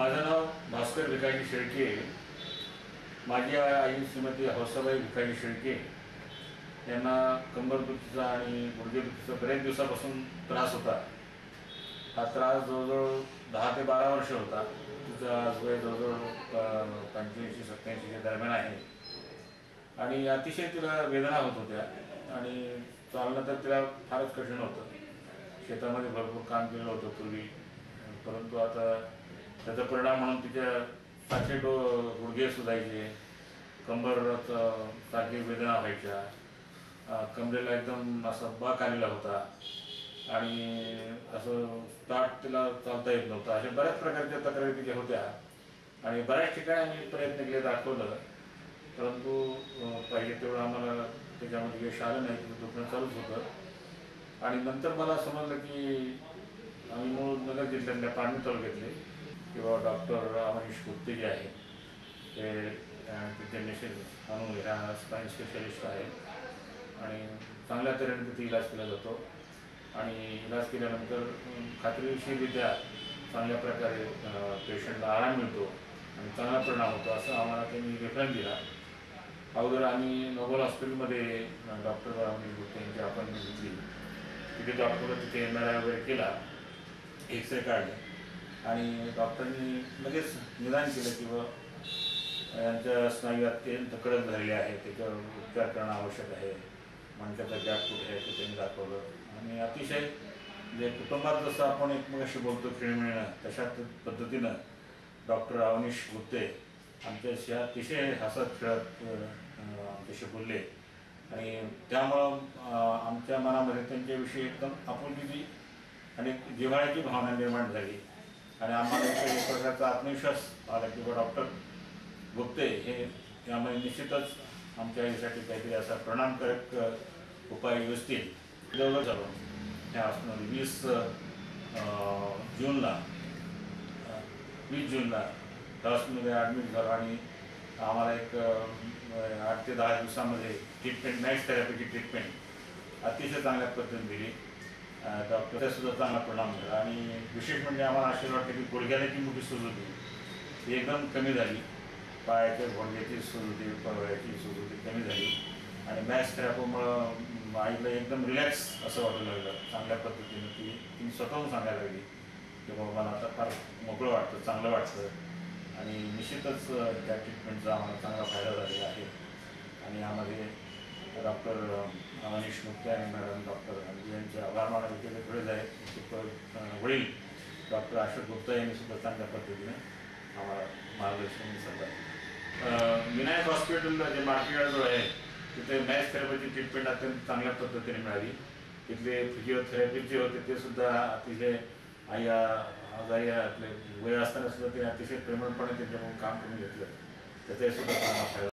माझं नाव भास्कर भिकाजी शेळके। माझी आई श्रीमती हौसाबाई भिकाजी शेळके यांना कंबरदुखीचा आणि गुडघेदुखीचा बऱ्याच दिवसापासून त्रास होता। हा त्रास जवळजवळ 10 ते 12 वर्ष होता। तिचा वय जवळजवळ 85-87 दरम्यान आहे आणि अतिशय तिला वेदना होत होत्या आणि चालणं तर तिला फारच कठीण होतं। शेतामध्ये भरपूर काम केलं होतं पूर्वी, परंतु आता त्याचा परिणाम म्हणून तिच्या सारखे गुडघे सुजायचे, कंबरात सारखी वेदना व्हायच्या, कमरेला एकदम असा बाक आलेला होता आणि असं ताट तिला चालता येत नव्हतं। अशा बऱ्याच प्रकारच्या तक्रारी तिच्या होत्या आणि बऱ्याच ठिकाणी आम्ही प्रयत्न केले, दाखवलं, परंतु पाहिजे तेवढं आम्हाला त्याच्यामध्ये यश आलं नाही। तिचं दुखणं चालूच होतं आणि नंतर मला समजलं की आम्ही मूळ नगर जिल्ह्यातल्या पारनेर तालुक्यातले किंवा डॉक्टर अवनीश गुप्ते जे आहे ते म्हणून ह्या स्पाइन स्पेशलिस्ट आहेत आणि चांगल्या तऱ्हेने तिथे इलाज केला जातो आणि इलाज केल्यानंतर खात्रीशीररित्या चांगल्या प्रकारे पेशंटला आराम मिळतो आणि चांगला परिणाम होतो असं आम्हाला त्यांनी रेफरन्स दिला। अगोदर आम्ही नोबल हॉस्पिटलमध्ये डॉक्टर अवनीश गुप्ते यांची अपॉइंटमेंट घेतली। तिथे डॉक्टरला तिथे MRI वगैरे केला, एक्सरे काढले आणि डॉक्टरांनी लगेच निदान केलं की यांच्या स्नायू अत्यंत कडक झालेले आहे, त्याच्यावर उपचार करणं आवश्यक आहे, मणक्याचा गॅप कुठे आहे ते त्यांनी दाखवलं आणि अतिशय म्हणजे कुटुंबात जसं आपण एकमेकाशी बोलतो खेळमेळणं तशा पद्धतीनं डॉक्टर अवनीश गुप्ते आमच्याशी अतिशय हसत खेळत आमच्याशी बोलले आणि त्यामुळं आमच्या मनामध्ये त्यांच्याविषयी एकदम आपुलकीची आणि जिव्हाळ्याची भावना निर्माण झाली आणि आम्हाला एक प्रकारचा आत्मविश्वास आला की डॉक्टर गुप्ते हे त्यामुळे निश्चितच आमच्या आईसाठी काहीतरी असा परिणामकारक उपाय योजतील। डेव्हलप झालो त्या हॉस्पिटलमध्ये 20 जूनला त्या हॉस्पिटलमध्ये ॲडमिट झालो आणि आम्हाला एक 8 ते 10 दिवसामध्ये ट्रीटमेंट, नाईट थेरपीची ट्रीटमेंट अतिशय चांगल्या पद्धतीने दिली। डॉक्टरचा सुद्धा चांगला परिणाम झाला आणि विशेष म्हणजे आम्हाला आश्चर्य वाटतं की गुडघ्याला जी मोठी सूज होती ती एकदम कमी झाली, पायाच्या गुडघ्याची सूज होती, पायाची सूज होती कमी झाली आणि मॅच थेरपीमुळं आईला एकदम रिलॅक्स असं वाटू लागलं। चांगल्या पद्धतीनं तिने स्वतःहून सांगायला लागली की बाबा मला आता फार मोकळं वाटतं, चांगलं वाटतं आणि निश्चितच त्या ट्रीटमेंटचा आम्हाला चांगला फायदा झालेला आहे आणि यामध्ये डॉक्टर अवनीश गुप्ते आणि मॅडम डॉक्टर यांचे आभार मानायचे पुढे जाईल। वडील डॉक्टर अशोक गुप्ता यांनी सुद्धा चांगल्या पद्धतीने आम्हाला मार्गदर्शन दिलं। विनायक हॉस्पिटल जे मार्केटजवळ आहे तिथे मॅच थेरपीची ट्रीटमेंट अत्यंत चांगल्या पद्धतीने मिळाली। तिथले फिजिओथेरपी जे होते ते सुद्धा अतिशय आजारी आपले वय असताना सुद्धा ते अतिशय प्रेमळपणे त्यांच्याकडून काम करून घेतलं, त्याचाही सुद्धा चांगला फायदा